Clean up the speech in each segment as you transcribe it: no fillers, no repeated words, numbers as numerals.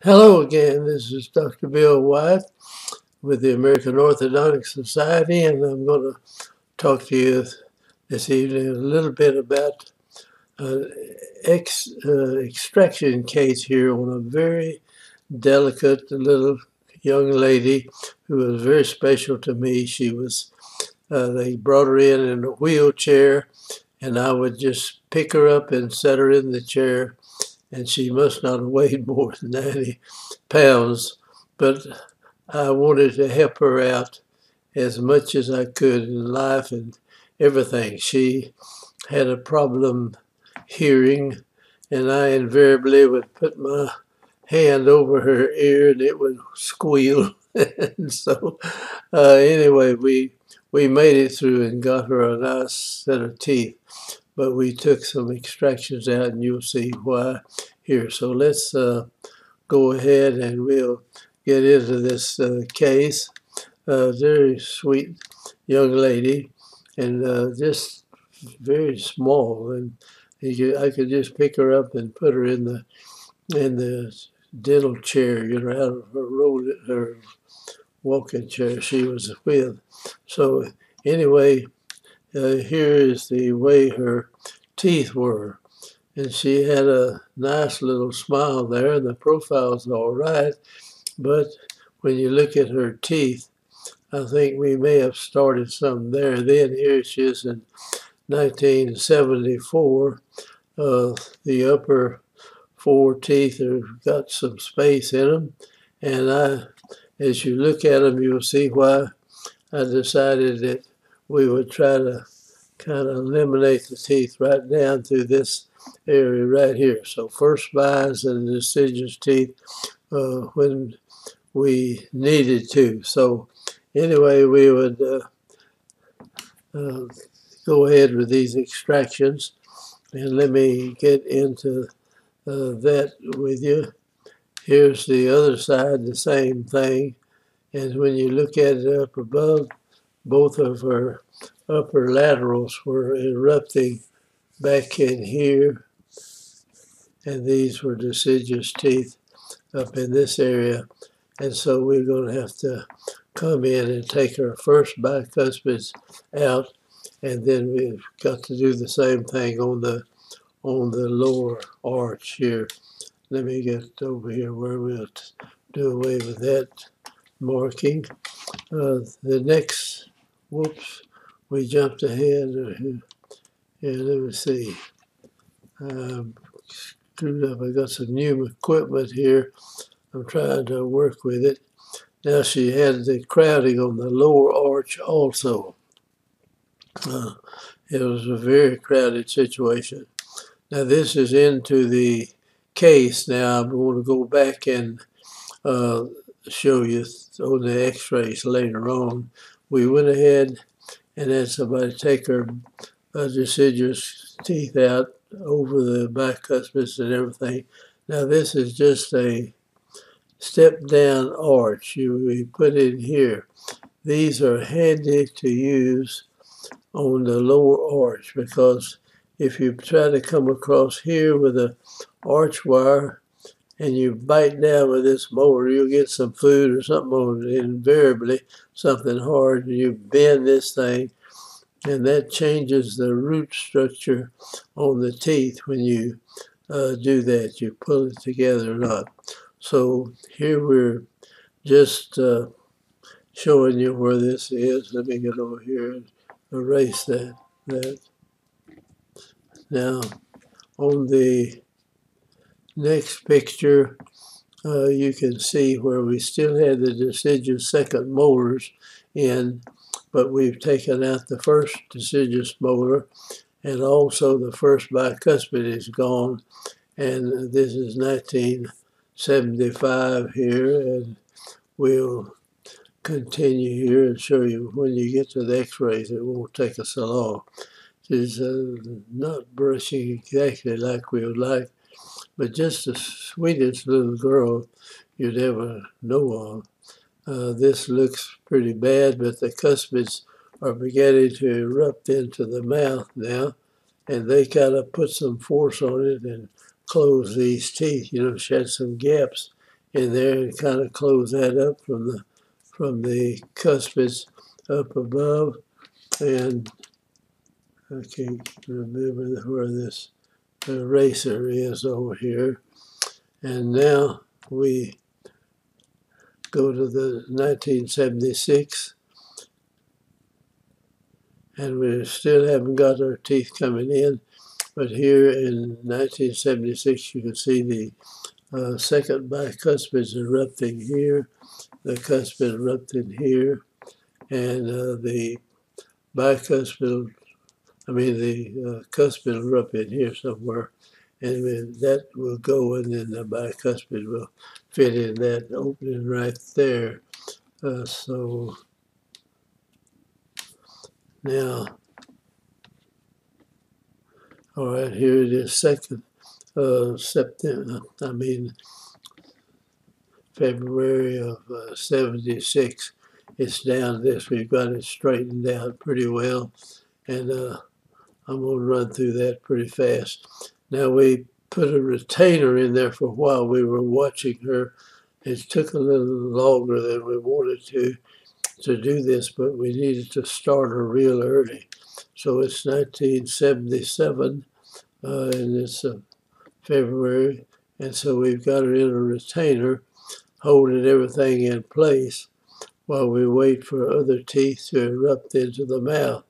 Hello again, this is Dr. Bill Wyatt with the American Orthodontic Society, and I'm going to talk to you this evening a little bit about an extraction case here on a very delicate little young lady who was very special to me. They brought her in a wheelchair, and I would just pick her up and set her in the chair, and she must not have weighed more than 90 pounds, but I wanted to help her out as much as I could in life and everything. She had a problem hearing, and I invariably would put my hand over her ear and it would squeal. And so, anyway, we made it through and got her a nice set of teeth. But we took some extractions out, and you'll see why here. So let's go ahead and we'll get into this case. Very sweet young lady, and just very small, and I could just pick her up and put her in the dental chair, out of her walking chair she was with. So anyway, here is the way her teeth were. And she had a nice little smile there, and the profile's all right. But when you look at her teeth, I think we may have started some there. Then here she is in 1974. The upper four teeth have got some space in them. And as you look at them, you'll see why I decided that we would try to kind of eliminate the teeth right down through this area right here. So first spines and deciduous teeth when we needed to. So anyway, we would go ahead with these extractions, and let me get into that with you. Here's the other side, the same thing. And when you look at it up above, both of her upper laterals were erupting back in here, and these were deciduous teeth up in this area. And so we're going to have to come in and take our first bicuspids out, and then we've got to do the same thing on the lower arch here. Let me get over here where we'll do away with that marking. The next, whoops, we jumped ahead. Here, let me see. Screwed up. I got some new equipment here. I'm trying to work with it. Now she had the crowding on the lower arch also. It was a very crowded situation. Now this is into the case. Now I'm going to go back and show you on the x-rays later on. We went ahead and had somebody take her deciduous teeth out over the bicuspids and everything. Now this is just a step down arch we put in here. These are handy to use on the lower arch, because if you try to come across here with a arch wire and you bite down with this molar, you'll get some food or something on it, invariably something hard, and you bend this thing, and that changes the root structure on the teeth when you do that. You pull it together or not. So here we're just showing you where this is. Let me get over here and erase that. Now, on the next picture, you can see where we still had the deciduous second molars in, but we've taken out the first deciduous molar, and also the first bicuspid is gone. And this is 1975 here, and we'll continue here and show you when you get to the x-rays. It won't take us so long. It's not brushing exactly like we would like, but just the sweetest little girl you'd ever know of. This looks pretty bad, but the cuspids are beginning to erupt into the mouth now, and they kind of put some force on it and close these teeth. She had some gaps in there and kind of close that up from the cuspids up above. And I can't remember where this eraser is over here. And now we go to the 1976, and we still haven't got our teeth coming in. But here in 1976, you can see the second bicuspids erupting here, the cuspid erupting here, and the cuspid erupting here somewhere. And that will go, and then the bicuspid will fit in that opening right there. So now, all right, here it is, February of 76. It's down this. We've got it straightened out pretty well, and I'm going to run through that pretty fast. Now, we put a retainer in there for a while. We were watching her. It took a little longer than we wanted to do this, but we needed to start her real early. So it's 1977, and it's February, and so we've got her in a retainer, holding everything in place while we wait for other teeth to erupt into the mouth.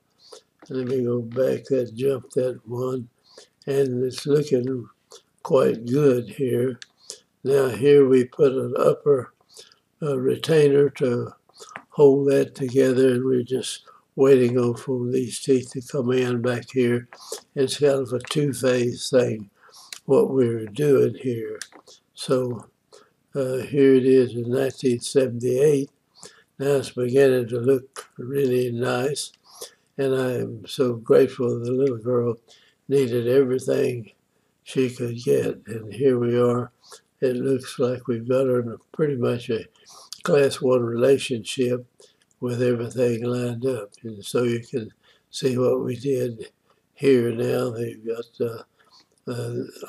Let me go back, that jumped that one, and it's looking quite good here. Now here we put an upper retainer to hold that together, and we're just waiting on for these teeth to come in back here. It's kind of a two-phase thing, what we're doing here. So here it is in 1978. Now it's beginning to look really nice, and I am so grateful the little girl needed everything she could get, and here we are. It looks like we've got her in pretty much a class 1 relationship with everything lined up. And so you can see what we did here now. They've got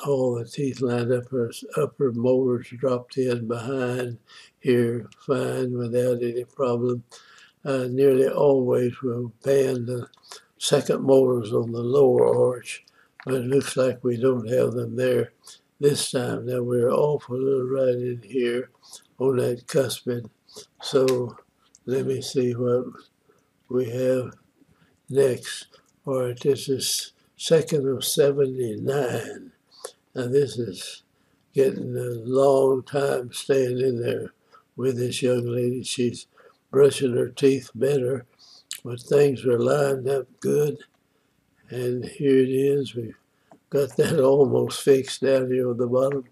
all the teeth lined up, her upper molars dropped in behind here fine without any problem. Nearly always we'll band the second molars on the lower arch, but it looks like we don't have them there this time. Now we're off a little right in here on that cuspid. So let me see what we have next. All right, this is 2nd of 79. Now this is getting a long time staying in there with this young lady. She's brushing her teeth better, but things are lined up good. And here it is. We've got that almost fixed down here on the bottom.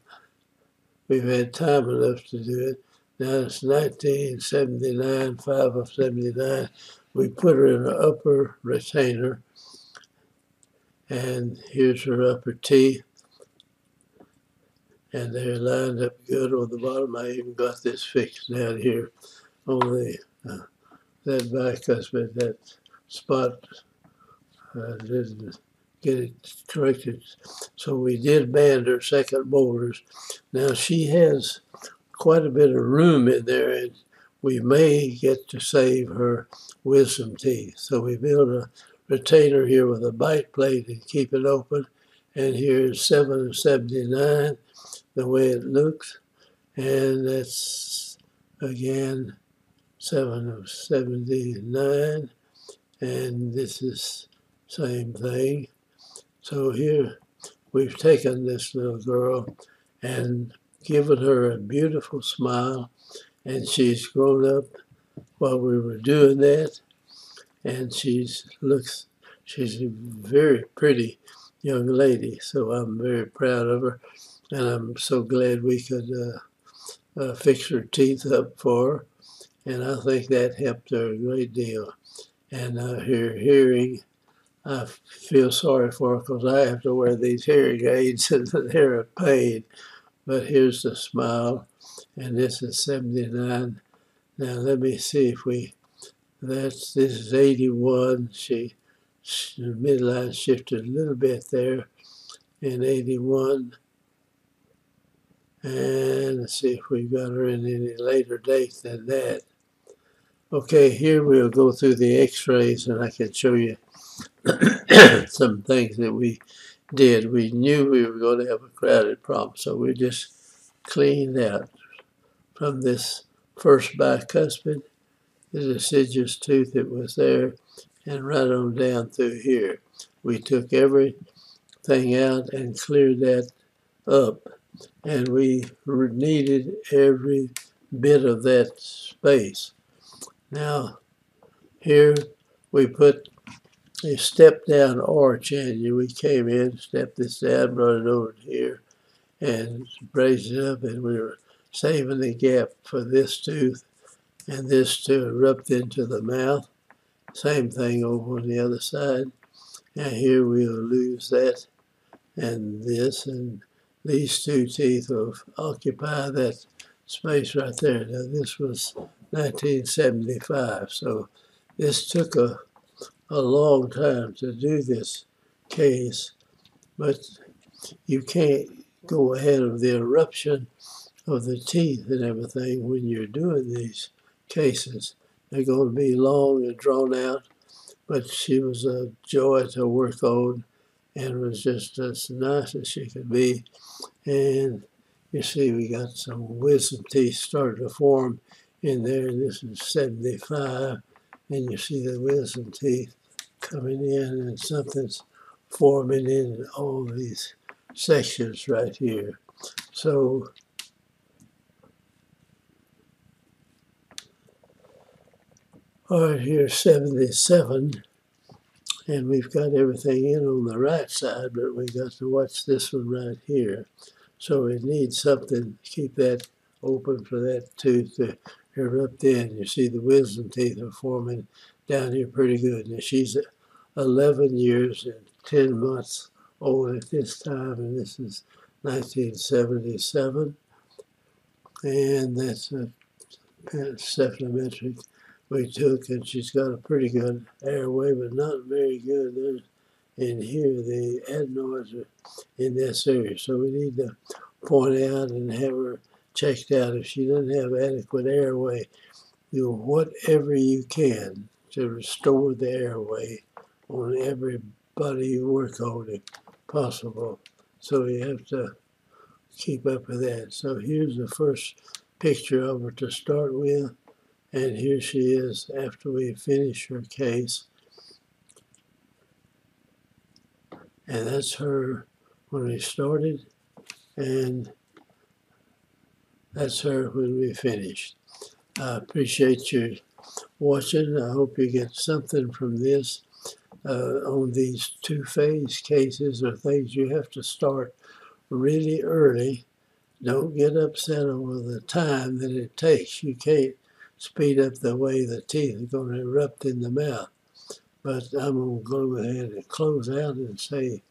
We've had time enough to do it. Now it's 1979, 5 of 79. We put her in an upper retainer, and here's her upper teeth, and they're lined up good on the bottom. I even got this fixed down here on the that bicuspid, that spot. Didn't get it corrected. So we did band her second molars. Now she has quite a bit of room in there, and we may get to save her wisdom teeth. So we built a retainer here with a bite plate and keep it open. And here's 7 of 79, the way it looks. And that's, again, 7 of 79. And this is same thing. So here we've taken this little girl and given her a beautiful smile, and she's grown up while we were doing that, and she's a very pretty young lady. So I'm very proud of her, and I'm so glad we could fix her teeth up for her, and I think that helped her a great deal. And her hearing, I feel sorry for her because I have to wear these hearing aids and they're a pain. But here's the smile, and this is 79. Now let me see if this is 81. The midline shifted a little bit there in 81. And again and see if we've got her in any later date than that. Okay, here we'll go through the x-rays and I can show you some things that we did. We knew we were going to have a crowded problem, so we just cleaned out from this first bicuspid, the deciduous tooth that was there, and right on down through here. We took everything out and cleared that up, and we needed every bit of that space. Now, here we put a step-down arch in. We came in, stepped this down, brought it over here, and raised it up, and we were saving the gap for this tooth and this to erupt into the mouth. Same thing over on the other side. And here we'll lose that and this, and these two teeth will occupy that space right there. Now this was 1975, so this took a long time to do this case, but you can't go ahead of the eruption of the teeth and everything when you're doing these cases. They're going to be long and drawn out, but she was a joy to work on and was just as nice as she could be. And you see we got some wisdom teeth starting to form in there. This is 75, and you see the wisdom teeth coming in, and something's forming in all these sections right here. So all right, here's 77, and we've got everything in on the right side, but we got to watch this one right here. So we need something to keep that open for that tooth to erupt in. You see the wisdom teeth are forming down here pretty good. Now she's 11 years and 10 months old at this time, and this is 1977. And that's a cephalometric we took, and she's got a pretty good airway, but not very good. There's in here, the adenoids are in this area. So we need to point out and have her checked out. If she doesn't have adequate airway, do whatever you can to restore the airway on everybody you work on if possible. So you have to keep up with that. So here's the first picture of her to start with. And here she is after we finish her case. And that's her when we started, and that's her when we finished. I appreciate you watching. I hope you get something from this on these two-phase cases or things you have to start really early. Don't get upset over the time that it takes. You can't speed up the way the teeth are going to erupt in the mouth. But I'm going to go ahead and close out and say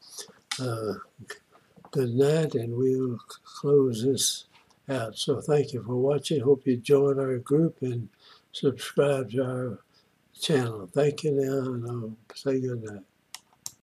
good night, and we'll close this out. So thank you for watching. Hope you join our group and subscribe to our channel. Thank you now, and I'll say good night.